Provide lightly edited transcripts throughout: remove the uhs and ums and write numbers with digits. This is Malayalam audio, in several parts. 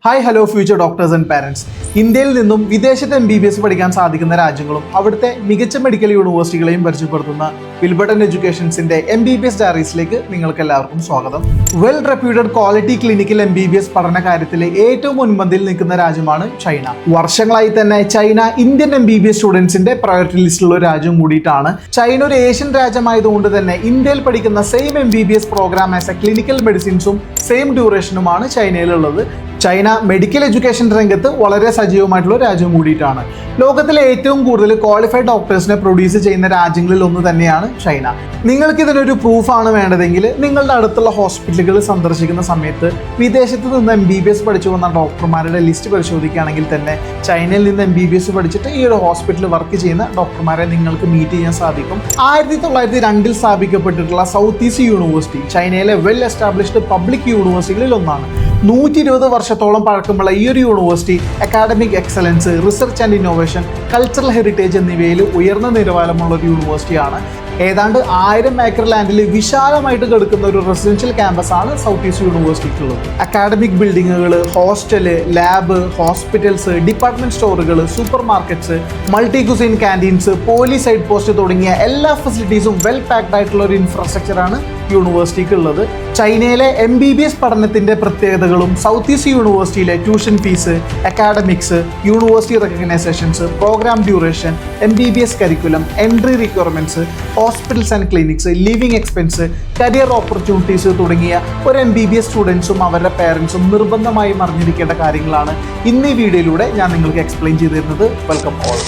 Hi hello future doctors and parents. ഇന്ത്യയിൽ നിന്നും വിദേശത്ത് MBBS പഠിക്കാൻ സാധിക്കുന്ന രാജ്യങ്ങളും അവിടുത്തെ മികച്ച മെഡിക്കൽ യൂണിവേഴ്സിറ്റികളെയും പരിചയപ്പെടുത്തുന്ന വിൽബർട്ടൺ എഡ്യൂക്കേഷൻസിന്റെ MBBS ഡയറീസിലേക്ക് നിങ്ങൾക്ക് എല്ലാവർക്കും സ്വാഗതം. Well reputed quality clinical MBBS പഠന കാര്യത്തിൽ ഏറ്റവും മുൻപന്തിയിൽ നിൽക്കുന്ന രാജ്യമാണ് ചൈന. വർഷങ്ങളായി തന്നെ ചൈന ഇന്ത്യൻ MBBS സ്റ്റുഡൻസിന്റെ പ്രയോറിറ്റി ലിസ്റ്റിലുള്ള ഒരു രാജ്യം കൂടിയിട്ടാണ്. ചൈന ഒരു ഏഷ്യൻ രാജ്യമായതുകൊണ്ട് തന്നെ ഇന്ത്യയിൽ പഠിക്കുന്ന same MBBS program as a clinical മെഡിസിൻസും സെയിം ഡ്യൂറേഷനുമാണ് ചൈനയിലുള്ളത്. ചൈന മെഡിക്കൽ എഡ്യൂക്കേഷൻ രംഗത്ത് വളരെ സജീവമായിട്ടുള്ള രാജ്യം കൂടിയിട്ടാണ്. ലോകത്തിലെ ഏറ്റവും കൂടുതൽ ക്വാളിഫൈഡ് ഡോക്ടേഴ്സിനെ പ്രൊഡ്യൂസ് ചെയ്യുന്ന രാജ്യങ്ങളിൽ ഒന്ന് തന്നെയാണ് ചൈന. നിങ്ങൾക്ക് ഇതിനൊരു പ്രൂഫാണ് വേണ്ടതെങ്കിൽ നിങ്ങളുടെ അടുത്തുള്ള ഹോസ്പിറ്റലുകൾ സന്ദർശിക്കുന്ന സമയത്ത് വിദേശത്ത് നിന്ന് MBBS പഠിച്ചു വന്ന ഡോക്ടർമാരുടെ ലിസ്റ്റ് പരിശോധിക്കുകയാണെങ്കിൽ തന്നെ ചൈനയിൽ നിന്ന് MBBS പഠിച്ചിട്ട് ഈ ഒരു ഹോസ്പിറ്റലിൽ വർക്ക് ചെയ്യുന്ന ഡോക്ടർമാരെ നിങ്ങൾക്ക് മീറ്റ് ചെയ്യാൻ സാധിക്കും. 1902 സ്ഥാപിക്കപ്പെട്ടിട്ടുള്ള സൗത്ത് ഈസ്റ്റ് യൂണിവേഴ്സിറ്റി ചൈനയിലെ വെൽ എസ്റ്റാബ്ലിഷ്ഡ് പബ്ലിക് യൂണിവേഴ്സിറ്റികളിൽ ഒന്നാണ്. 120 വർഷത്തോളം പഴക്കമുള്ള ഈ ഒരു university academic excellence, research and innovation, cultural heritage എന്നിവയിൽ ഉയർന്ന നിലവാരമുള്ള ഒരു യൂണിവേഴ്സിറ്റിയാണ്. ഏതാണ്ട് 1000 ഏക്കർ ലാൻഡിൽ വിശാലമായിട്ട് കിടക്കുന്ന ഒരു റെസിഡൻഷ്യൽ ക്യാമ്പസ് ആണ് സൗത്ത് ഈസ്റ്റ് യൂണിവേഴ്സിറ്റിക്കുള്ളത്. അക്കാഡമിക് ബിൽഡിങ്ങുകൾ, ഹോസ്റ്റല്, ലാബ്, ഹോസ്പിറ്റൽസ്, ഡിപ്പാർട്ട്മെന്റ് സ്റ്റോറുകൾ, super markets, multi cuisine canteens, police head post തുടങ്ങിയ എല്ലാ ഫെസിലിറ്റീസും വെൽ പാക്ഡ് ആയിട്ടുള്ള ഒരു ഇൻഫ്രാസ്ട്രക്ചറാണ് യൂണിവേഴ്സിറ്റിക്ക് ഉള്ളത്. ചൈനയിലെ MBBS പഠനത്തിന്റെ പ്രത്യേകതകളും സൗത്ത് ഈസ്റ്റ് യൂണിവേഴ്സിറ്റിയിലെ tuition fees, academics, university recognisations, program duration, MBBS curriculum, entry requirements, hospitals and clinics, living expense, career opportunities തുടങ്ങിയ ഒരു MBBS സ്റ്റുഡൻസും അവരുടെ പേരൻസും നിർബന്ധമായും അറിഞ്ഞിരിക്കേണ്ട കാര്യങ്ങളാണ് ഇന്ന് ഈ വീഡിയോയിലൂടെ ഞാൻ നിങ്ങൾക്ക് എക്സ്പ്ലെയിൻ ചെയ്തു തരുന്നത്. Welcome all.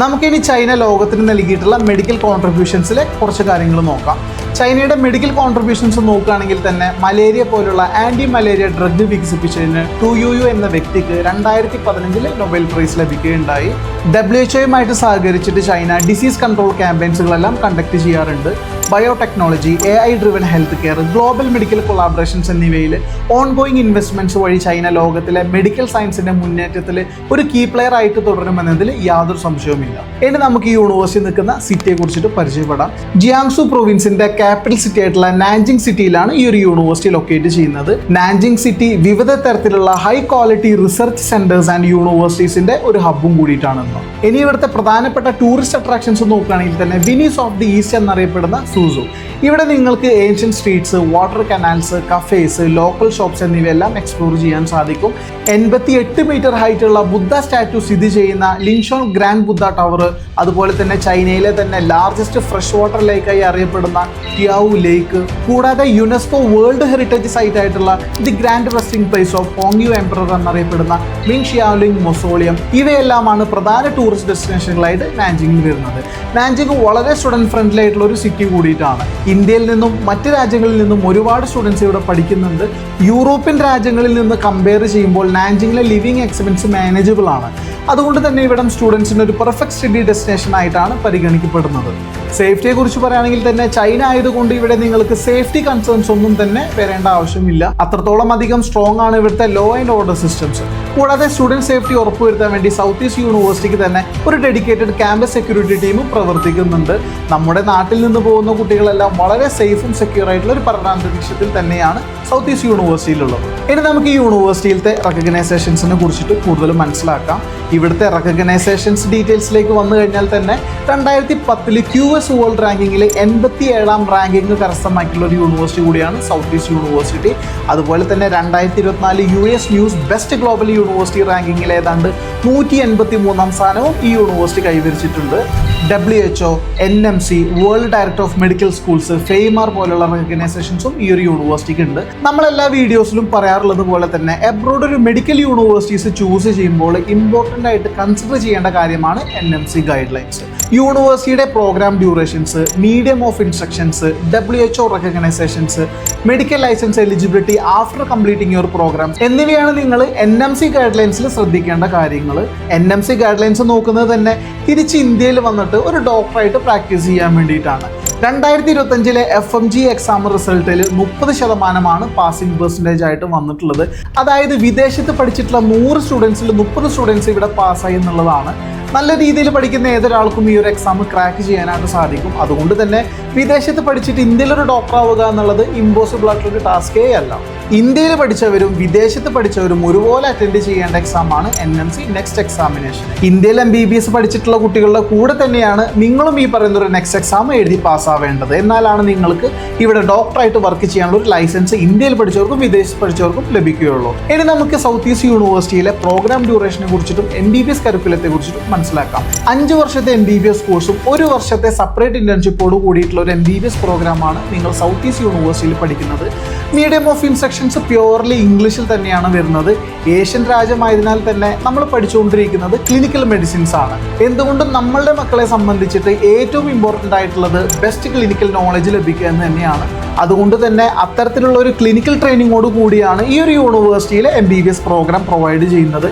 നമുക്കിനി ചൈന ലോകത്തിന് നൽകിയിട്ടുള്ള മെഡിക്കൽ കോൺട്രിബ്യൂഷൻസിലെ കുറച്ച് കാര്യങ്ങൾ നോക്കാം. ചൈനയുടെ മെഡിക്കൽ കോൺട്രിബ്യൂഷൻസ് നോക്കുകയാണെങ്കിൽ തന്നെ മലേറിയ പോലുള്ള ആൻറ്റി മലേറിയ ഡ്രഗ് വികസിപ്പിച്ചതിന് ടു യു എന്ന വ്യക്തിക്ക് 2015 നൊബേൽ പ്രൈസ് ലഭിക്കുകയുണ്ടായി. WHO സഹകരിച്ചിട്ട് ചൈന ഡിസീസ് കൺട്രോൾ ക്യാമ്പയിൻസുകളെല്ലാം കണ്ടക്ട് ചെയ്യാറുണ്ട്. Biotechnology, AI driven health care, global medical collaborations എന്നിവയിൽ ഓൺഗോയിങ് ഇൻവെസ്റ്റ്മെന്റ്സ് വഴി ചൈന ലോകത്തിലെ മെഡിക്കൽ സയൻസിന്റെ മുന്നേറ്റത്തിൽ ഒരു കീ പ്ലെയർ ആയിട്ട് തുടരുമെന്നതിൽ യാതൊരു സംശയവുമില്ല. ഇനി നമുക്ക് ഈ യൂണിവേഴ്സിറ്റി നിൽക്കുന്ന സിറ്റിയെ കുറിച്ചിട്ട് പരിചയപ്പെടാം. ജിയാങ്സു പ്രൊവിൻസിന്റെ ക്യാപിറ്റൽ സിറ്റി ആയിട്ടുള്ള നാൻജിങ് സിറ്റിയിലാണ് ഈ ഒരു യൂണിവേഴ്സിറ്റി ലൊക്കേറ്റ് ചെയ്യുന്നത്. നാൻജിങ് സിറ്റി വിവിധ തരത്തിലുള്ള high quality research centres and യൂണിവേഴ്സിറ്റീസിന്റെ ഒരു ഹബ്ബും കൂടിയിട്ടാണെന്ന്. ഇനി ഇവിടുത്തെ പ്രധാനപ്പെട്ട ടൂറിസ്റ്റ് അട്രാക്ഷൻസ് നോക്കുകയാണെങ്കിൽ തന്നെ വെനീസ് ഓഫ് ദി ഈസ്റ്റ് എന്നറിയപ്പെടുന്ന സൂസു. ഇവിടെ നിങ്ങൾക്ക് ancient streets, water canals, cafes, local shops എന്നിവയെല്ലാം എക്സ്പ്ലോർ ചെയ്യാൻ സാധിക്കും. 88 മീറ്റർ ഹൈറ്റുള്ള ബുദ്ധ സ്റ്റാറ്റു സ്ഥിതി ചെയ്യുന്ന ലിൻഷോൺ ഗ്രാൻഡ് ബുദ്ധ ടവർ, അതുപോലെ തന്നെ ചൈനയിലെ തന്നെ ലാർജസ്റ്റ് ഫ്രഷ് വാട്ടർ ലേക്കായി അറിയപ്പെടുന്ന ടിയാവു ലേക്ക്, കൂടാതെ യുനെസ്കോ വേൾഡ് ഹെറിറ്റേജ് സൈറ്റ് ആയിട്ടുള്ള the grand resting place of Hongwu emperor എന്നറിയപ്പെടുന്ന മിങ് ഷിയാലിംഗ് മൊസോളിയം, ഇവയെല്ലാമാണ് പ്രധാന ടൂറിസ്റ്റ് ഡെസ്റ്റിനേഷനുകളായിട്ട് നാൻജിങ്ങിൽ വരുന്നത്. നാൻജിങ് വളരെ സ്റ്റുഡൻറ് ഫ്രണ്ട്ലി ആയിട്ടുള്ള ഒരു സിറ്റി കൂടിയിട്ടാണ്. ഇന്ത്യയിൽ നിന്നും മറ്റ് രാജ്യങ്ങളിൽ നിന്നും ഒരുപാട് സ്റ്റുഡൻസ് ഇവിടെ പഠിക്കുന്നുണ്ട്. യൂറോപ്യൻ രാജ്യങ്ങളിൽ നിന്ന് കമ്പയർ ചെയ്യുമ്പോൾ നാൻജിങ്ങിലെ ലിവിംഗ് എക്സ്പെൻസ് മാനേജബിൾ ആണ്. അതുകൊണ്ട് തന്നെ ഇവിടെ സ്റ്റുഡൻസിന് ഒരു പെർഫെക്റ്റ് സ്റ്റഡി ഡെസ്റ്റിനേഷൻ ആയിട്ടാണ് പരിഗണിക്കപ്പെടുന്നത്. സേഫ്റ്റിയെ കുറിച്ച് പറയുകയാണെങ്കിൽ തന്നെ ചൈന ആയതുകൊണ്ട് ഇവിടെ നിങ്ങൾക്ക് സേഫ്റ്റി കൺസേൺസ് ഒന്നും തന്നെ വരേണ്ട ആവശ്യമില്ല. അത്രത്തോളം അധികം സ്ട്രോങ് ആണ് ഇവിടുത്തെ ലോ ആൻഡ് ഓർഡർ സിസ്റ്റംസ്. കൂടാതെ സ്റ്റുഡൻറ് സേഫ്റ്റി ഉറപ്പുവരുത്താൻ വേണ്ടി സൗത്ത് ഈസ്റ്റ് യൂണിവേഴ്സിറ്റിക്ക് തന്നെ ഒരു ഡെഡിക്കേറ്റഡ് ക്യാമ്പസ് സെക്യൂരിറ്റി ടീമും പ്രവർത്തിക്കുന്നുണ്ട്. നമ്മുടെ നാട്ടിൽ നിന്ന് പോകുന്ന കുട്ടികളെല്ലാം വളരെ സേഫും സെക്യൂർ ആയിട്ടുള്ള ഒരു പഠനാന്തരീക്ഷത്തിൽ തന്നെയാണ് സൗത്ത് ഈസ്റ്റ് യൂണിവേഴ്സിറ്റിയിലുള്ളത്. ഇനി നമുക്ക് ഈ യൂണിവേഴ്സിറ്റിയിലത്തെ റെക്കഗ്നൈസേഷൻസിനെ കുറിച്ചിട്ട് കൂടുതൽ മനസ്സിലാക്കാം. ഇവിടുത്തെ റെക്കഗ്നൈസേഷൻസ് ഡീറ്റെയിൽസിലേക്ക് വന്നു കഴിഞ്ഞാൽ തന്നെ 2010 QS വേൾഡ് റാങ്കിങ്ങിൽ 87ാം റാങ്കിങ് കരസ്ഥമാക്കിയുള്ള ഒരു യൂണിവേഴ്സിറ്റി കൂടിയാണ് സൗത്ത് ഈസ്റ്റ് യൂണിവേഴ്സിറ്റി. അതുപോലെ തന്നെ 2024 US news best global university റാങ്കിങ്ങിൽ ഏതാണ്ട് 183ാം സ്ഥാനവും ഈ യൂണിവേഴ്സിറ്റി കൈവരിച്ചിട്ടുണ്ട്. WHO, NMC, world director of medical schools, FAIMER പോലുള്ള റെക്കഗ്നൈസേഷൻസും ഈ ഒരു യൂണിവേഴ്സിറ്റിക്ക് ഉണ്ട്. നമ്മളെല്ലാ വീഡിയോസിലും പറയാറുള്ളത് പോലെ തന്നെ എബ്രോഡ് ഒരു മെഡിക്കൽ യൂണിവേഴ്സിറ്റീസ് ചൂസ് ചെയ്യുമ്പോൾ ഇമ്പോർട്ടൻ്റ് ആയിട്ട് കൺസിഡർ ചെയ്യേണ്ട കാര്യമാണ് NMC ഗൈഡ് ലൈൻസ്. യൂണിവേഴ്സിറ്റിയുടെ program durations, medium of instructions, WHO recognisations, medical license eligibility after completing your programs എന്നിവയാണ് നിങ്ങൾ NMC ഗൈഡ് ലൈൻസിൽ ശ്രദ്ധിക്കേണ്ട കാര്യങ്ങൾ. NMC ഗൈഡ് ലൈൻസ് നോക്കുന്നത് തന്നെ തിരിച്ച് ഇന്ത്യയിൽ വന്നിട്ട് ഒരു ഡോക്ടറായിട്ട് പ്രാക്ടീസ് ചെയ്യാൻ വേണ്ടിയിട്ടാണ്. 2025 FMG എക്സാം റിസൾട്ടിൽ 30% പാസിംഗ് പെർസെൻറ്റേജ് ആയിട്ട് വന്നിട്ടുള്ളത്. അതായത് വിദേശത്ത് പഠിച്ചിട്ടുള്ള 100 സ്റ്റുഡൻസിൽ 30 സ്റ്റുഡൻസ് ഇവിടെ പാസ്സായി എന്നുള്ളതാണ്. നല്ല രീതിയിൽ പഠിക്കുന്ന ഏതൊരാൾക്കും ഈ ഒരു എക്സാം ക്രാക്ക് ചെയ്യാനായിട്ട് സാധിക്കും. അതുകൊണ്ട് തന്നെ വിദേശത്ത് പഠിച്ചിട്ട് ഇന്ത്യയിലൊരു ഡോക്ടർ ആവുക എന്നുള്ളത് ഇമ്പോസിബിൾ ആയിട്ടുള്ളൊരു ടാസ്കേ അല്ല. ഇന്ത്യയിൽ പഠിച്ചവരും വിദേശത്ത് പഠിച്ചവരും ഒരുപോലെ അറ്റൻഡ് ചെയ്യേണ്ട എക്സാമാണ് NMC നെക്സ്റ്റ് എക്സാമിനേഷൻ. ഇന്ത്യയിൽ MBBS പഠിച്ചിട്ടുള്ള കുട്ടികളുടെ കൂടെ തന്നെയാണ് നിങ്ങളും ഈ പറയുന്ന ഒരു നെക്സ്റ്റ് എക്സാം എഴുതി പാസ്സാവേണ്ടത്. എന്നാലാണ് നിങ്ങൾക്ക് ഇവിടെ ഡോക്ടറായിട്ട് വർക്ക് ചെയ്യാനുള്ള ഒരു ലൈസൻസ് ഇന്ത്യയിൽ പഠിച്ചവർക്കും വിദേശത്ത് പഠിച്ചവർക്കും ലഭിക്കുകയുള്ളൂ. ഇനി നമുക്ക് സൗത്ത് ഈസ്റ്റ് യൂണിവേഴ്സിറ്റിയിലെ പ്രോഗ്രാം ഡ്യൂറേഷനെ കുറിച്ചിട്ടും MBBS കരിക്കുലത്തെ കുറിച്ചിട്ടും മനസ്സിലാക്കാം. 5 വർഷത്തെ MBBS കോഴ്സും 1 വർഷത്തെ സെപ്പറേറ്റ് ഇന്റേൺഷിപ്പോട് കൂടിയിട്ടുള്ള ഒരു MBBS പ്രോഗ്രാമാണ് നിങ്ങൾ സൗത്ത് ഈസ്റ്റ് യൂണിവേഴ്സിറ്റിയിൽ പഠിക്കുന്നത്. മീഡിയം ഓഫ് ഇൻസ്ട്രക്ഷൻസ് പ്യുവർലി ഇംഗ്ലീഷിൽ തന്നെയാണ് വരുന്നത്. ഏഷ്യൻ രാജ്യമായതിനാൽ തന്നെ നമ്മൾ പഠിച്ചുകൊണ്ടിരിക്കുന്നത് ക്ലിനിക്കൽ മെഡിസിൻസ് ആണ്. എന്തുകൊണ്ടും നമ്മളുടെ മക്കളെ സംബന്ധിച്ചിട്ട് ഏറ്റവും ഇമ്പോർട്ടൻ്റ് ആയിട്ടുള്ളത് ബെസ്റ്റ് ക്ലിനിക്കൽ നോളജ് ലഭിക്കുക എന്ന് തന്നെയാണ്. അതുകൊണ്ട് തന്നെ അത്തരത്തിലുള്ള ഒരു ക്ലിനിക്കൽ ട്രെയിനിങ്ങോട് കൂടിയാണ് ഈ ഒരു യൂണിവേഴ്സിറ്റിയിലെ MBBS പ്രോഗ്രാം പ്രൊവൈഡ് ചെയ്യുന്നത്.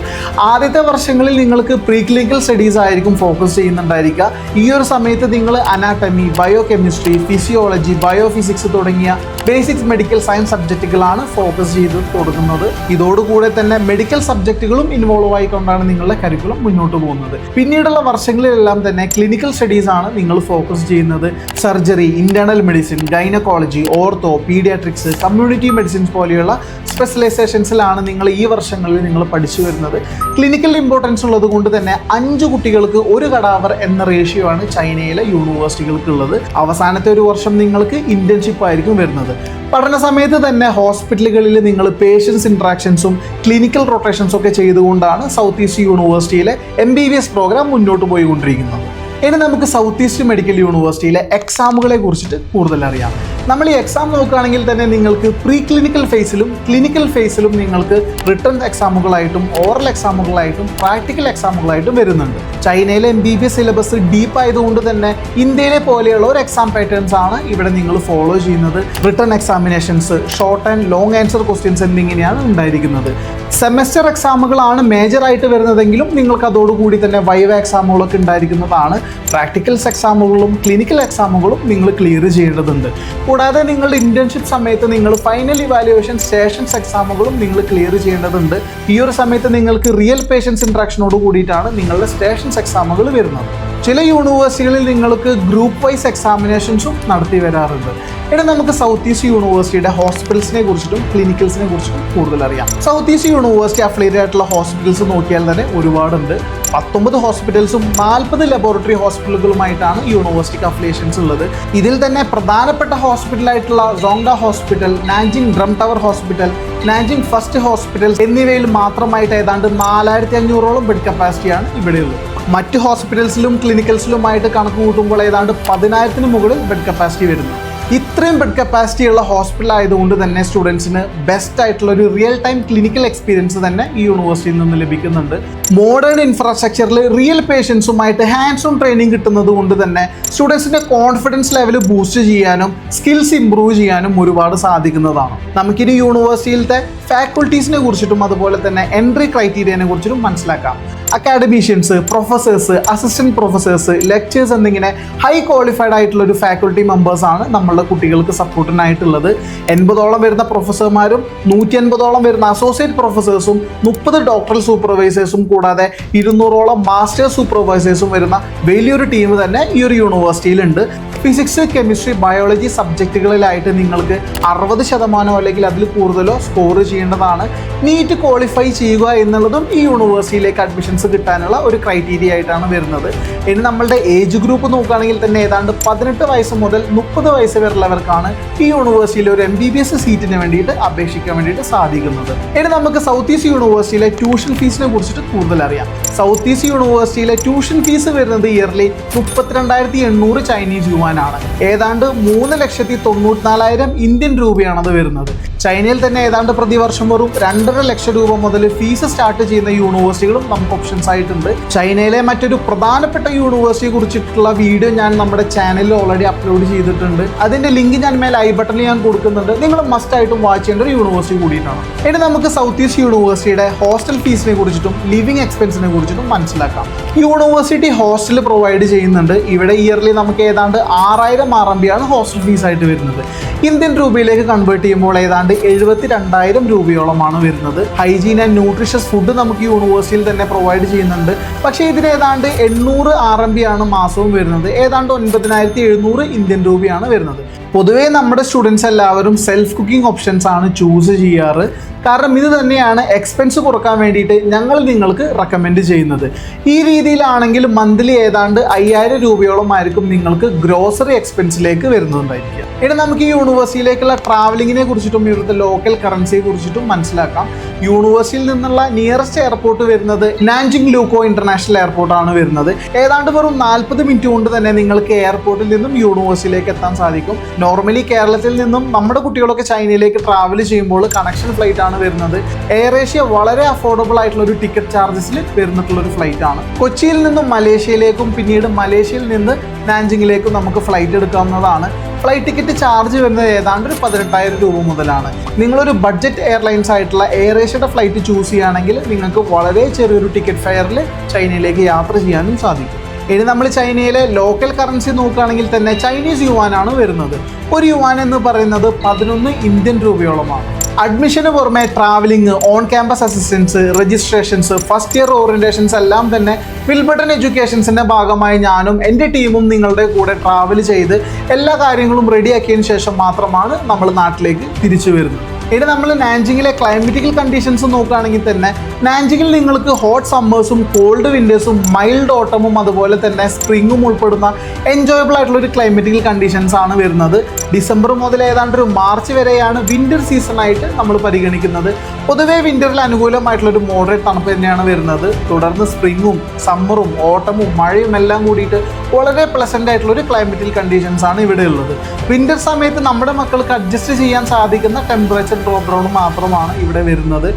ആദ്യത്തെ വർഷങ്ങളിൽ നിങ്ങൾക്ക് പ്രീ ക്ലിനിക്കൽ സ്റ്റഡീസ് ആയിരിക്കും ഫോക്കസ് ചെയ്യുന്നുണ്ടായിരിക്കുക. ഈ ഒരു സമയത്ത് നിങ്ങൾ anatomy, bio chemistry, physiology, biophysics തുടങ്ങിയ ബേസിക്സ് മെഡിക്കൽ സയൻസ് സബ്ജക്റ്റുകളാണ് ഫോക്കസ് ചെയ്ത് കൊടുക്കുന്നത്. ഇതോടുകൂടെ തന്നെ മെഡിക്കൽ സബ്ജക്റ്റുകളും ഇൻവോൾവ് ആയിക്കൊണ്ടാണ് നിങ്ങളുടെ കരിക്കുലം മുന്നോട്ട് പോകുന്നത്. പിന്നീടുള്ള വർഷങ്ങളിലെല്ലാം തന്നെ ക്ലിനിക്കൽ സ്റ്റഡീസ് ആണ് നിങ്ങൾ ഫോക്കസ് ചെയ്യുന്നത്. Surgery, internal medicine, gynaecology, ortho, paediatrics, community medicines പോലെയുള്ള സ്പെഷ്യലൈസേഷൻസിലാണ് നിങ്ങൾ ഈ വർഷങ്ങളിൽ നിങ്ങൾ പഠിച്ചു വരുന്നത്. ക്ലിനിക്കൽ ഇമ്പോർട്ടൻസ് ഉള്ളത് കൊണ്ട് തന്നെ 5 കുട്ടികൾക്ക് 1 കടാവർ എന്ന റേഷ്യോ ആണ് ചൈനയിലെ യൂണിവേഴ്സിറ്റികൾക്ക് ഉള്ളത്. അവസാനത്തെ ഒരു വർഷം നിങ്ങൾക്ക് ഇന്റേൺഷിപ്പ് ആയിരിക്കും വരുന്നത്. പഠന സമയത്ത് തന്നെ ഹോസ്പിറ്റലുകളിൽ നിങ്ങൾ പേഷ്യൻസ് ഇൻട്രാക്ഷൻസും ക്ലിനിക്കൽ റൊട്ടേഷൻസും ഒക്കെ ചെയ്തുകൊണ്ടാണ് സൗത്ത് ഈസ്റ്റ് യൂണിവേഴ്സിറ്റിയിലെ MBBS പ്രോഗ്രാം മുന്നോട്ട് പോയിക്കൊണ്ടിരിക്കുന്നത്. ഇനി നമുക്ക് സൗത്ത് ഈസ്റ്റ് മെഡിക്കൽ യൂണിവേഴ്സിറ്റിയിലെ എക്സാമുകളെ കുറിച്ചിട്ട് കൂടുതൽ അറിയാം. നമ്മൾ ഈ എക്സാം നോക്കുകയാണെങ്കിൽ തന്നെ നിങ്ങൾക്ക് പ്രീ ക്ലിനിക്കൽ ഫേസിലും ക്ലിനിക്കൽ ഫേസിലും നിങ്ങൾക്ക് റിട്ടേൺ എക്സാമുകളായിട്ടും ഓറൽ എക്സാമുകളായിട്ടും പ്രാക്ടിക്കൽ എക്സാമുകളായിട്ടും വരുന്നുണ്ട്. ചൈനയിലെ MBBS സിലബസ് ഡീപ്പ് ആയതുകൊണ്ട് തന്നെ ഇന്ത്യയിലെ പോലെയുള്ള ഒരു എക്സാം പാറ്റേൺസ് ആണ് ഇവിടെ നിങ്ങൾ ഫോളോ ചെയ്യുന്നത്. Return examinations, short and long answer questions എന്നിങ്ങനെയാണ് ഉണ്ടായിരിക്കുന്നത്. സെമസ്റ്റർ എക്സാമുകളാണ് മേജറായിട്ട് വരുന്നതെങ്കിലും നിങ്ങൾക്ക് അതോടുകൂടി തന്നെ വൈവ എക്സാമുകളൊക്കെ ഉണ്ടായിരിക്കുന്നതാണ്. പ്രാക്ടിക്കൽസ് എക്സാമുകളും ക്ലിനിക്കൽ എക്സാമുകളും നിങ്ങൾ ക്ലിയർ ചെയ്യേണ്ടതുണ്ട്. കൂടാതെ നിങ്ങളുടെ ഇന്റേൺഷിപ്പ് സമയത്ത് നിങ്ങൾ ഫൈനൽ ഇവാലുവേഷൻ സ്റ്റേഷൻസ് എക്സാമുകളും നിങ്ങൾ ക്ലിയർ ചെയ്യേണ്ടതുണ്ട്. ഈ ഒരു സമയത്ത് നിങ്ങൾക്ക് റിയൽ പേഷ്യൻസ് ഇൻട്രാക്ഷനോട് കൂടിയിട്ടാണ് നിങ്ങളുടെ സ്റ്റേഷൻസ് എക്സാമുകൾ വരുന്നത്. ചില യൂണിവേഴ്സിറ്റികളിൽ നിങ്ങൾക്ക് ഗ്രൂപ്പ് വൈസ് എക്സാമിനേഷൻസും നടത്തി വരാറുണ്ട്. ഇനി നമുക്ക് സൗത്ത് ഈസ്റ്റ് യൂണിവേഴ്സിറ്റിയുടെ ഹോസ്പിറ്റൽസിനെ കുറിച്ചിട്ടും ക്ലിനിക്കൽസിനെ കുറിച്ചിട്ടും കൂടുതൽ അറിയാം. സൗത്ത് ഈസ്റ്റ് യൂണിവേഴ്സിറ്റി അഫിലിയേറ്റഡ് ആയിട്ടുള്ള ഹോസ്പിറ്റൽസ് നോക്കിയാൽ തന്നെ ഒരുപാടുണ്ട്. 19 ഹോസ്പിറ്റൽസും 40 ലബോറട്ടറി ഹോസ്പിറ്റലുകളുമായിട്ടാണ് യൂണിവേഴ്സിറ്റിക്ക് അഫിലിയേഷൻസ് ഉള്ളത്. ഇതിൽ തന്നെ പ്രധാനപ്പെട്ട ഹോസ്പിറ്റലായിട്ടുള്ള Zhongda hospital, Nanjing drum tower hospital, Nanjing first hospital എന്നിവയിൽ മാത്രമായിട്ട് ഏതാണ്ട് 4500ഓളം ബെഡ് കപ്പാസിറ്റിയാണ് ഇവിടെയുള്ളത്. മറ്റ് ഹോസ്പിറ്റൽസിലും ക്ലിനിക്കൽസിലുമായിട്ട് കണക്ക് കൂട്ടുമ്പോൾ ഏതാണ്ട് 10,000-ന് മുകളിൽ ബെഡ് കപ്പാസിറ്റി വരുന്നു. ഇത്രയും ബെഡ് കപ്പാസിറ്റി ഉള്ള ഹോസ്പിറ്റൽ ആയതുകൊണ്ട് തന്നെ സ്റ്റുഡൻസിന് ബെസ്റ്റ് ആയിട്ടുള്ള ഒരു റിയൽ ടൈം ക്ലിനിക്കൽ എക്സ്പീരിയൻസ് തന്നെ ഈ യൂണിവേഴ്സിറ്റിയിൽ നിന്ന് ലഭിക്കുന്നുണ്ട്. മോഡേൺ ഇൻഫ്രാസ്ട്രക്ചറിൽ റിയൽ പേഷ്യൻസുമായിട്ട് ഹാൻഡ്സ് ഓൺ ട്രെയിനിങ് കിട്ടുന്നത് കൊണ്ട് തന്നെ സ്റ്റുഡൻസിന്റെ കോൺഫിഡൻസ് ലെവൽ ബൂസ്റ്റ് ചെയ്യാനും സ്കിൽസ് ഇംപ്രൂവ് ചെയ്യാനും ഒരുപാട് സാധിക്കുന്നതാണ്. നമുക്കിനി യൂണിവേഴ്സിറ്റിയിലത്തെ ഫാക്കൽറ്റീസിനെ കുറിച്ചിട്ടും അതുപോലെ തന്നെ എൻട്രി ക്രൈറ്റീരിയനെ കുറിച്ചിട്ടും മനസ്സിലാക്കാം. Academicians, professors, assistant professors, lectures എന്നിങ്ങനെ ഹൈ ക്വാളിഫൈഡ് ആയിട്ടുള്ള ഒരു ഫാക്കൽറ്റി മെമ്പേഴ്സാണ് നമ്മളുടെ കുട്ടികൾക്ക് സപ്പോർട്ടിനായിട്ടുള്ളത്. 80ഓളം വരുന്ന പ്രൊഫസർമാരും 150ഓളം വരുന്ന അസോസിയേറ്റ് പ്രൊഫസേഴ്സും 30 ഡോക്ടറൽ സൂപ്പർവൈസേഴ്സും കൂടാതെ 200ഓളം മാസ്റ്റേഴ്സ് സൂപ്പർവൈസേഴ്സും വരുന്ന വലിയൊരു ടീം തന്നെ ഈ ഒരു യൂണിവേഴ്സിറ്റിയിലുണ്ട്. ഫിസിക്സ്, കെമിസ്ട്രി, ബയോളജി സബ്ജക്റ്റുകളിലായിട്ട് നിങ്ങൾക്ക് 60% അല്ലെങ്കിൽ അതിൽ കൂടുതലോ സ്കോർ ചെയ്യേണ്ടതാണ്. നീറ്റ് ക്വാളിഫൈ ചെയ്യുക എന്നുള്ളതും ഈ യൂണിവേഴ്സിറ്റിയിലേക്ക് അഡ്മിഷൻസ് കിട്ടാനുള്ള ഒരു ക്രൈറ്റീരിയ ആയിട്ടാണ് വരുന്നത്. ഇനി നമ്മളുടെ ഏജ് ഗ്രൂപ്പ് നോക്കുകയാണെങ്കിൽ തന്നെ ഏതാണ്ട് 18 വയസ്സ് മുതൽ 30 വയസ്സ് വരെയുള്ളവർക്കാണ് ഈ യൂണിവേഴ്സിറ്റിയിൽ ഒരു MBBS സീറ്റിന് വേണ്ടിയിട്ട് അപേക്ഷിക്കാൻ വേണ്ടിയിട്ട് സാധിക്കുന്നത്. ഇനി നമുക്ക് സൗത്ത് ഈസ്റ്റ് യൂണിവേഴ്സിറ്റിയിലെ ട്യൂഷൻ ഫീസിനെ കുറിച്ചിട്ട് കൂടുതൽ അറിയാം. സൗത്ത് ഈസ്റ്റ് യൂണിവേഴ്സിറ്റിയിലെ ട്യൂഷൻ ഫീസ് വരുന്നത് ഇയർലി 32,800 ചൈനീസ് യുവാൻ ആണ്. ഏതാണ്ട് 3,94,000 ഇന്ത്യൻ രൂപയാണത് വരുന്നത്. ചൈനയിൽ തന്നെ ഏതാണ്ട് പ്രതിവർഷം വെറും 2.5 ലക്ഷം രൂപ മുതൽ ഫീസ് സ്റ്റാർട്ട് ചെയ്യുന്ന യൂണിവേഴ്സിറ്റികളും നമുക്ക് ഓപ്ഷൻസ് ആയിട്ടുണ്ട്. ചൈനയിലെ മറ്റൊരു പ്രധാനപ്പെട്ട യൂണിവേഴ്സിറ്റിയെ കുറിച്ചിട്ടുള്ള വീഡിയോ ഞാൻ നമ്മുടെ ചാനലിൽ ഓൾറെഡി അപ്ലോഡ് ചെയ്തിട്ടുണ്ട്. അതിന്റെ ലിങ്ക് ഞാൻ മേലെ ഐ ബട്ടണിൽ ഞാൻ കൊടുക്കുന്നുണ്ട്. നിങ്ങൾ മസ്റ്റ് ആയിട്ടും വാച്ച് ചെയ്യേണ്ട ഒരു യൂണിവേഴ്സിറ്റി കൂടിയിട്ടാണ്. ഇനി നമുക്ക് സൗത്ത് ഈസ്റ്റ് യൂണിവേഴ്സിറ്റിയുടെ ഹോസ്റ്റൽ ഫീസിനെ കുറിച്ചിട്ടും ലിവിംഗ് എക്സ്പെൻസിനെ കുറിച്ചിട്ടും മനസ്സിലാക്കാം. യൂണിവേഴ്സിറ്റി ഹോസ്റ്റൽ പ്രൊവൈഡ് ചെയ്യുന്നുണ്ട്. ഇവിടെ ഇയർലി നമുക്ക് ഏതാണ്ട് 6000 RMB ആണ് ഹോസ്റ്റൽ ഫീസ് ആയിട്ട് വരുന്നത്. ഇന്ത്യൻ രൂപയിലേക്ക് കൺവേർട്ട് ചെയ്യുമ്പോൾ ഏതാണ്ട് 72,000 രൂപയോളമാണ് വരുന്നത്. ഹൈജീൻ ആൻഡ് ന്യൂട്രീഷ്യസ് ഫുഡ് നമുക്ക് യൂണിവേഴ്സിറ്റിയിൽ തന്നെ പ്രൊവൈഡ് ചെയ്യുന്നുണ്ട്. പക്ഷേ ഇതിന് ഏതാണ്ട് 800 RMB ആണ് മാസവും വരുന്നത്. ഏതാണ്ട് 9700 ഇന്ത്യൻ രൂപയാണ് വരുന്നത്. പൊതുവേ നമ്മുടെ സ്റ്റുഡൻസ് എല്ലാവരും സെൽഫ് കുക്കിംഗ് ഓപ്ഷൻസ് ആണ് ചൂസ് ചെയ്യാറ്. കാരണം ഇത് തന്നെയാണ് എക്സ്പെൻസ് കുറക്കാൻ വേണ്ടിയിട്ട് ഞങ്ങൾ നിങ്ങൾക്ക് റെക്കമെൻഡ് ചെയ്യുന്നത്. ഈ രീതിയിലാണെങ്കിൽ മന്ത്ലി ഏതാണ്ട് 5000 രൂപയോളം ആയിരിക്കും നിങ്ങൾക്ക് ഗ്രോസറി എക്സ്പെൻസിലേക്ക് വരുന്നുണ്ടായിരിക്കുക. ഇനി നമുക്ക് ഈ യൂണിവേഴ്സിറ്റിയിലേക്കുള്ള ട്രാവലിങ്ങിനെ കുറിച്ചിട്ടും ഇവിടുത്തെ ലോക്കൽ കറൻസിയെ കുറിച്ചിട്ടും മനസ്സിലാക്കാം. യൂണിവേഴ്സിറ്റിയിൽ നിന്നുള്ള നിയറസ്റ്റ് എയർപോർട്ട് വരുന്നത് നാൻജിങ് ലൂക്കോ ഇന്റർനാഷണൽ എയർപോർട്ടാണ് വരുന്നത്. ഏതാണ്ട് വെറും 40 മിനിറ്റ് കൊണ്ട് തന്നെ നിങ്ങൾക്ക് എയർപോർട്ടിൽ നിന്നും യൂണിവേഴ്സിറ്റിയിലേക്ക് എത്താൻ സാധിക്കും. നോർമലി കേരളത്തിൽ നിന്നും നമ്മുടെ കുട്ടികളൊക്കെ ചൈനയിലേക്ക് ട്രാവൽ ചെയ്യുമ്പോൾ കണക്ഷൻ ഫ്ലൈറ്റ് ആണ് വരുന്നത്. എയർ ഏഷ്യ വളരെ അഫോർഡബിൾ ആയിട്ടുള്ള ഒരു ടിക്കറ്റ് ചാർജസിൽ വരുന്നിട്ടുള്ള ഒരു ഫ്ലൈറ്റ് ആണ്. കൊച്ചിയിൽ നിന്നും മലേഷ്യയിലേക്കും പിന്നീട് മലേഷ്യയിൽ നിന്ന് നാൻജിങ്ങിലേക്കും നമുക്ക് ഫ്ലൈറ്റ് എടുക്കാവുന്നതാണ്. ഫ്ലൈറ്റ് ടിക്കറ്റ് ചാർജ് വരുന്നത് ഏതാണ്ട് ഒരു 18,000 രൂപ മുതലാണ്. നിങ്ങളൊരു ബഡ്ജറ്റ് എയർലൈൻസ് ആയിട്ടുള്ള എയർ ഏഷ്യയുടെ ഫ്ലൈറ്റ് ചൂസ് ചെയ്യുകയാണെങ്കിൽ നിങ്ങൾക്ക് വളരെ ചെറിയൊരു ടിക്കറ്റ് ഫെയറിൽ ചൈനയിലേക്ക് യാത്ര ചെയ്യാനും സാധിക്കും. ഇനി നമ്മൾ ചൈനയിലെ ലോക്കൽ കറൻസി നോക്കുകയാണെങ്കിൽ തന്നെ ചൈനീസ് യുവാനാണ് വരുന്നത്. ഒരു യുവാൻ എന്ന് പറയുന്നത് 11 ഇന്ത്യൻ രൂപയോളമാണ്. അഡ്മിഷന് പുറമെ travelling, on campus assistance, registrations, first year orientations എല്ലാം തന്നെ വിൽബട്ടൺ എഡ്യൂക്കേഷൻസിൻ്റെ ഭാഗമായി ഞാനും എൻ്റെ ടീമും നിങ്ങളുടെ കൂടെ ട്രാവൽ ചെയ്ത് എല്ലാ കാര്യങ്ങളും റെഡിയാക്കിയതിന് ശേഷം മാത്രമാണ് നമ്മൾ നാട്ടിലേക്ക് തിരിച്ചു വരുന്നത്. ഇനി നമ്മൾ നാൻജിങ്ങിലെ ക്ലൈമറ്റിക്കൽ കണ്ടീഷൻസ് നോക്കുകയാണെങ്കിൽ തന്നെ നാൻജിങ്ങിൽ നിങ്ങൾക്ക് ഹോട്ട് സമ്മേഴ്സും കോൾഡ് വിന്റേഴ്സും മൈൽഡ് ഓട്ടമും അതുപോലെ തന്നെ സ്പ്രിങ്ങും ഉൾപ്പെടുന്ന എൻജോയബിൾ ആയിട്ടുള്ള ഒരു ക്ലൈമറ്റിക്കൽ കണ്ടീഷൻസ് ആണ് വരുന്നത്. ഡിസംബർ മുതൽ ഏതാണ്ട് ഒരു മാർച്ച് വരെയാണ് വിന്റർ സീസൺ ആയിട്ട് നമ്മൾ പരിഗണിക്കുന്നത്. പൊതുവേ വിന്ററിൽ അനുകൂലമായിട്ടുള്ളൊരു മോഡറേറ്റ് തണുപ്പ് തന്നെയാണ് വരുന്നത്. തുടർന്ന് സ്പ്രിങ്ങും സമ്മറും ഓട്ടമും മഴയും എല്ലാം കൂടിയിട്ട് വളരെ പ്ലസൻ്റ് ആയിട്ടുള്ളൊരു ക്ലൈമറ്റിക്കൽ കണ്ടീഷൻസ് ആണ് ഇവിടെ ഉള്ളത്. വിന്റർ സമയത്ത് നമ്മുടെ മക്കൾക്ക് അഡ്ജസ്റ്റ് ചെയ്യാൻ സാധിക്കുന്ന ടെമ്പറേച്ചർ ഡ്രോപ്പ് ഡൗൺ മാത്രമാണ് ഇവിടെ വരുന്നത്.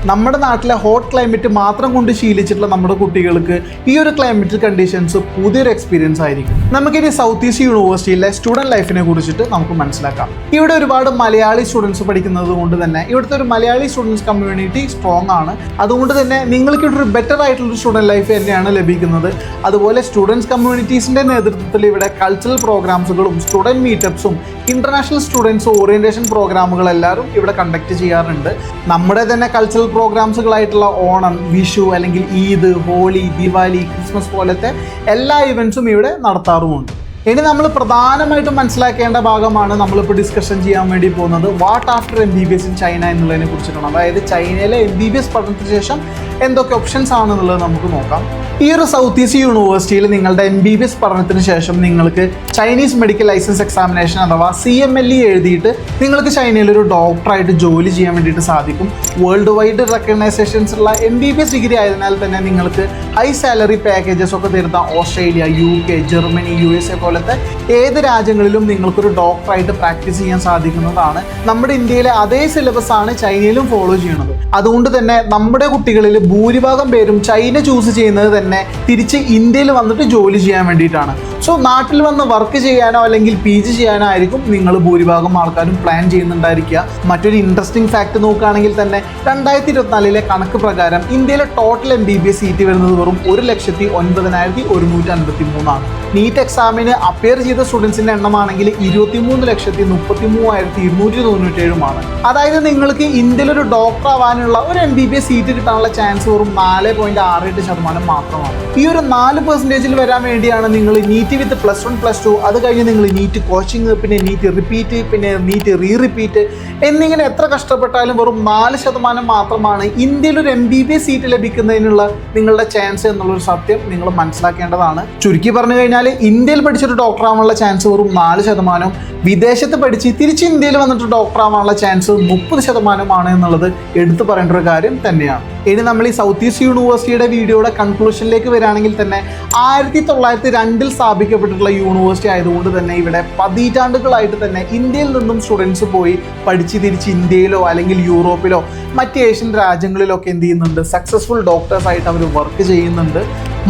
നമ്മുടെ നാട്ടിലെ ഹോട്ട് ക്ലൈമറ്റ് മാത്രം കൊണ്ട് ശീലിച്ചിട്ടുള്ള നമ്മുടെ കുട്ടികൾക്ക് ഈ ഒരു ക്ലൈമറ്റിക് കണ്ടീഷൻസ് പുതിയൊരു എക്സ്പീരിയൻസ് ആയിരിക്കും. നമുക്കിനി സൗത്ത് ഈസ്റ്റ് യൂണിവേഴ്സിറ്റിയിലെ സ്റ്റുഡൻറ് ലൈഫിനെ കുറിച്ചിട്ട് നമുക്ക് മനസ്സിലാക്കാം. ഇവിടെ ഒരുപാട് മലയാളി സ്റ്റുഡൻസ് പഠിക്കുന്നത് കൊണ്ട് തന്നെ ഇവിടുത്തെ ഒരു മലയാളി സ്റ്റുഡൻസ് കമ്മ്യൂണിറ്റി സ്ട്രോങ് ആണ്. അതുകൊണ്ട് തന്നെ നിങ്ങൾക്ക് ഇവിടെ ഒരു ബെറ്റർ ആയിട്ടുള്ളൊരു സ്റ്റുഡൻറ് ലൈഫ് തന്നെയാണ് ലഭിക്കുന്നത്. അതുപോലെ സ്റ്റുഡൻസ് കമ്മ്യൂണിറ്റീസിൻ്റെ നേതൃത്വത്തിൽ ഇവിടെ കൾച്ചറൽ പ്രോഗ്രാംസുകളും സ്റ്റുഡൻറ് മീറ്റപ്സും ഇന്റർനാഷണൽ സ്റ്റുഡൻസ് ഓറിയന്റേഷൻ പ്രോഗ്രാമുകൾ എല്ലാവരും ഇവിടെ കണ്ടക്ട് ചെയ്യാറുണ്ട്. നമ്മുടെ തന്നെ കൾച്ചറൽ പ്രോഗ്രാംസുകളായിട്ടുള്ള ഓണം, വിഷു അല്ലെങ്കിൽ ഈദ്, ഹോളി, ദിവാലി, ക്രിസ്മസ് പോലത്തെ എല്ലാ ഇവൻറ്റ്സും ഇവിടെ നടത്താറുമുണ്ട്. ഇനി നമ്മൾ പ്രധാനമായിട്ടും മനസ്സിലാക്കേണ്ട ഭാഗമാണ് നമ്മളിപ്പോൾ ഡിസ്കഷൻ ചെയ്യാൻ വേണ്ടി പോകുന്നത് what after MBBS in China എന്നുള്ളതിനെ കുറിച്ചിട്ടാണ്. അതായത് ചൈനയിലെ MBBS പഠനത്തിന് ശേഷം എന്തൊക്കെ ഓപ്ഷൻസ് ആണെന്നുള്ളത് നമുക്ക് നോക്കാം. ഈ ഒരു സൗത്ത് ഈസ്റ്റ് യൂണിവേഴ്സിറ്റിയിൽ നിങ്ങളുടെ MBBS പഠനത്തിന് ശേഷം നിങ്ങൾക്ക് ചൈനീസ് മെഡിക്കൽ ലൈസൻസ് എക്സാമിനേഷൻ അഥവാ CMLE എഴുതിയിട്ട് നിങ്ങൾക്ക് ചൈനയിലൊരു ഡോക്ടറായിട്ട് ജോലി ചെയ്യാൻ വേണ്ടിയിട്ട് സാധിക്കും. വേൾഡ് വൈഡ് റെക്കഗ്നൈസേഷൻസ് ഉള്ള MBBS ഡിഗ്രി ആയതിനാൽ തന്നെ നിങ്ങൾക്ക് ഹൈ സാലറി പാക്കേജസ് ഒക്കെ തരുന്ന ഓസ്ട്രേലിയ, UK, ജർമ്മനി, USA പോലത്തെ ഏത് രാജ്യങ്ങളിലും നിങ്ങൾക്കൊരു ഡോക്ടറായിട്ട് പ്രാക്ടീസ് ചെയ്യാൻ സാധിക്കുന്നതാണ്. നമ്മുടെ ഇന്ത്യയിലെ അതേ സിലബസ് ആണ് ചൈനയിലും ഫോളോ ചെയ്യുന്നത്. അതുകൊണ്ട് തന്നെ നമ്മുടെ കുട്ടികളിൽ ഭൂരിഭാഗം പേരും ചൈന ചൂസ് ചെയ്യുന്നത് തന്നെ തിരിച്ച് ഇന്ത്യയിൽ വന്നിട്ട് ജോലി ചെയ്യാൻ വേണ്ടിയിട്ടാണ്. സോ നാട്ടിൽ വന്ന് വർക്ക് ചെയ്യാനോ അല്ലെങ്കിൽ PG ചെയ്യാനോ ആയിരിക്കും നിങ്ങൾ ഭൂരിഭാഗം ആൾക്കാരും പ്ലാൻ ചെയ്യുന്നുണ്ടായിരിക്കുക. മറ്റൊരു ഇൻട്രസ്റ്റിംഗ് ഫാക്ട് നോക്കുകയാണെങ്കിൽ തന്നെ 2024 കണക്ക് പ്രകാരം ഇന്ത്യയിലെ ടോട്ടൽ MBBS സീറ്റ് വരുന്നത് വെറും 1,09,153 ആണ്. നീറ്റ് എക്സാമിന് അപ്പിയർ ചെയ്ത സ്റ്റുഡൻസിൻ്റെ എണ്ണമാണെങ്കിൽ 23,33,297 അതായത് നിങ്ങൾക്ക് ഇന്ത്യയിലൊരു ഡോക്ടർ ആവാനുള്ള ഒരു MBBS സീറ്റ് കിട്ടാനുള്ള ചാൻസ് വെറും 4.68% മാത്രമാണ്. ഈ ഒരു 4% വരാൻ വേണ്ടിയാണ് നിങ്ങൾ നീറ്റ് വിത്ത് +1 +2 അത് കഴിഞ്ഞ് നിങ്ങൾ നീറ്റ് കോച്ചിങ്, പിന്നെ നീറ്റ് റിപ്പീറ്റ്, പിന്നെ നീറ്റ് റിപ്പീറ്റ് എന്നിങ്ങനെ എത്ര കഷ്ടപ്പെട്ടാലും വെറും 4% മാത്രമാണ് ഇന്ത്യയിലൊരു MBBS സീറ്റ് ലഭിക്കുന്നതിനുള്ള നിങ്ങളുടെ ചാൻസ് എന്നുള്ളൊരു സത്യം നിങ്ങൾ മനസ്സിലാക്കേണ്ടതാണ്. ചുരുക്കി പറഞ്ഞു കഴിഞ്ഞാൽ ഇന്ത്യയിൽ പഠിച്ചൊരു ഡോക്ടർ ആവാനുള്ള ചാൻസ് വെറും 4%, വിദേശത്ത് പഠിച്ച് തിരിച്ച് ഇന്ത്യയിൽ വന്നിട്ട് ഡോക്ടർ ആവാനുള്ള ചാൻസ് 30% എന്നുള്ളത് എടുത്തു പറയേണ്ട ഒരു കാര്യം തന്നെയാണ്. ഇനി നമ്മൾ ഈ സൗത്ത് ഈസ്റ്റ് യൂണിവേഴ്സിറ്റിയുടെ വീഡിയോയുടെ കൺക്ലൂഷനിലേക്ക് വരികയാണെങ്കിൽ തന്നെ 1902 സ്ഥാപിക്കപ്പെട്ടിട്ടുള്ള യൂണിവേഴ്സിറ്റി ആയതുകൊണ്ട് തന്നെ ഇവിടെ പതിറ്റാണ്ടുകളായിട്ട് തന്നെ ഇന്ത്യയിൽ നിന്നും സ്റ്റുഡൻസ് പോയി പഠിച്ച് തിരിച്ച് ഇന്ത്യയിലോ അല്ലെങ്കിൽ യൂറോപ്പിലോ മറ്റ് ഏഷ്യൻ രാജ്യങ്ങളിലൊക്കെ എന്ത് ചെയ്യുന്നുണ്ട്, സക്സസ്ഫുൾ ഡോക്ടേഴ്സായിട്ട് അവർ വർക്ക് ചെയ്യുന്നുണ്ട്.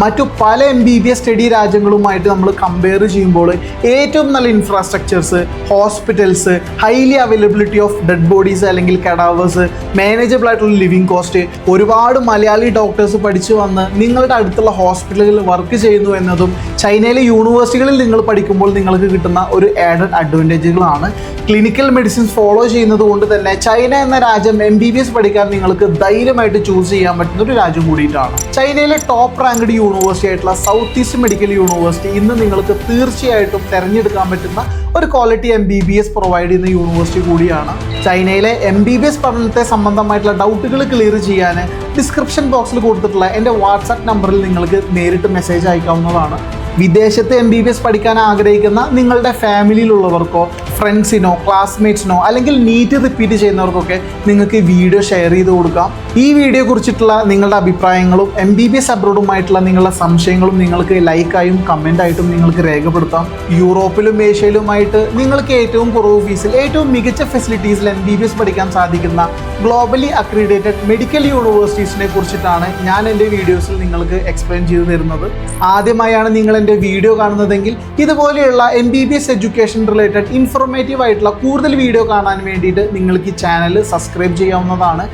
മറ്റു പല MBBS സ്റ്റഡി രാജ്യങ്ങളുമായിട്ട് നമ്മൾ കമ്പയർ ചെയ്യുമ്പോൾ ഏറ്റവും നല്ല infrastructures, hospitals, highly availability of dead bodies അല്ലെങ്കിൽ കഡാവേഴ്സ്, മാനേജബിൾ ആയിട്ടുള്ള ലിവിങ് കോസ്റ്റ്, ഒരുപാട് മലയാളി ഡോക്ടേഴ്സ് പഠിച്ചു വന്ന് നിങ്ങളുടെ അടുത്തുള്ള ഹോസ്പിറ്റലുകളിൽ വർക്ക് ചെയ്യുന്നു എന്നതും ചൈനയിലെ യൂണിവേഴ്സിറ്റികളിൽ നിങ്ങൾ പഠിക്കുമ്പോൾ നിങ്ങൾക്ക് കിട്ടുന്ന ഒരു ആഡഡ് അഡ്വാൻറ്റേജുകളാണ്. ക്ലിനിക്കൽ മെഡിസിൻസ് ഫോളോ ചെയ്യുന്നത് കൊണ്ട് തന്നെ ചൈന എന്ന രാജ്യം MBBS പഠിക്കാൻ നിങ്ങൾക്ക് ധൈര്യമായിട്ട് ചൂസ് ചെയ്യാൻ പറ്റുന്ന ഒരു രാജ്യം കൂടിയിട്ടാണ്. ചൈനയിലെ ടോപ്പ് റാങ്ക്ഡ് യൂണിവേഴ്സിറ്റി ആയിട്ടുള്ള സൗത്ത് ഈസ്റ്റ് മെഡിക്കൽ യൂണിവേഴ്സിറ്റി ഇന്ന് നിങ്ങൾക്ക് തീർച്ചയായിട്ടും തിരഞ്ഞെടുക്കാൻ പറ്റുന്ന ഒരു ക്വാളിറ്റി MBBS പ്രൊവൈഡ് ചെയ്യുന്ന യൂണിവേഴ്സിറ്റി കൂടിയാണ്. ചൈനയിലെ MBBS പഠനത്തെ സംബന്ധമായിട്ടുള്ള ഡൗട്ടുകൾ ക്ലിയർ ചെയ്യാൻ ഡിസ്ക്രിപ്ഷൻ ബോക്സിൽ കൊടുത്തിട്ടുള്ള എൻ്റെ വാട്സാപ്പ് നമ്പറിൽ നിങ്ങൾക്ക് നേരിട്ട് മെസ്സേജ് അയക്കാവുന്നതാണ്. വിദേശത്ത് MBBS പഠിക്കാൻ ആഗ്രഹിക്കുന്ന നിങ്ങളുടെ ഫാമിലിയിലുള്ളവർക്കോ ഫ്രണ്ട്സിനോ ക്ലാസ്മേറ്റ്സിനോ അല്ലെങ്കിൽ നീറ്റ് റിപ്പീറ്റ് ചെയ്യുന്നവർക്കൊക്കെ നിങ്ങൾക്ക് ഈ വീഡിയോ ഷെയർ ചെയ്ത് കൊടുക്കാം. ഈ വീഡിയോ കുറിച്ചിട്ടുള്ള നിങ്ങളുടെ അഭിപ്രായങ്ങളും MBBS അബ്രോഡുമായിട്ടുള്ള നിങ്ങളുടെ സംശയങ്ങളും നിങ്ങൾക്ക് ലൈക്കായും കമൻ്റായിട്ടും നിങ്ങൾക്ക് രേഖപ്പെടുത്താം. യൂറോപ്പിലും ഏഷ്യയിലുമായിട്ട് നിങ്ങൾക്ക് ഏറ്റവും കുറവ് ഫീസിൽ ഏറ്റവും മികച്ച ഫെസിലിറ്റീസിൽ MBBS പഠിക്കാൻ സാധിക്കുന്ന ഗ്ലോബലി അക്രിഡേറ്റഡ് മെഡിക്കൽ യൂണിവേഴ്സിറ്റീസിനെ കുറിച്ചിട്ടാണ് ഞാൻ എൻ്റെ വീഡിയോസിൽ നിങ്ങൾക്ക് എക്സ്പ്ലെയിൻ ചെയ്തു തരുന്നത്. ആദ്യമായാണ് നിങ്ങൾ എൻ്റെ വീഡിയോ കാണുന്നതെങ്കിൽ ഇതുപോലെയുള്ള MBBS എഡ്യൂക്കേഷൻ റിലേറ്റഡ് ഇൻഫോർമേറ്റീവ് ആയിട്ടുള്ള കൂടുതൽ വീഡിയോ കാണാൻ വേണ്ടിയിട്ട് നിങ്ങൾക്ക് ഈ ചാനൽ സബ്സ്ക്രൈബ് ചെയ്യാവുന്നതാണ്.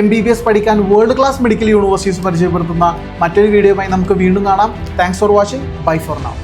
MBBS പഠിക്കാൻ വേൾഡ് ക്ലാസ് മെഡിക്കൽ യൂണിവേഴ്സിറ്റീസ് പരിചയപ്പെടുത്തുന്ന മറ്റൊരു വീഡിയോയുമായി നമുക്ക് വീണ്ടും കാണാം. Thanks for watching. Bye for now.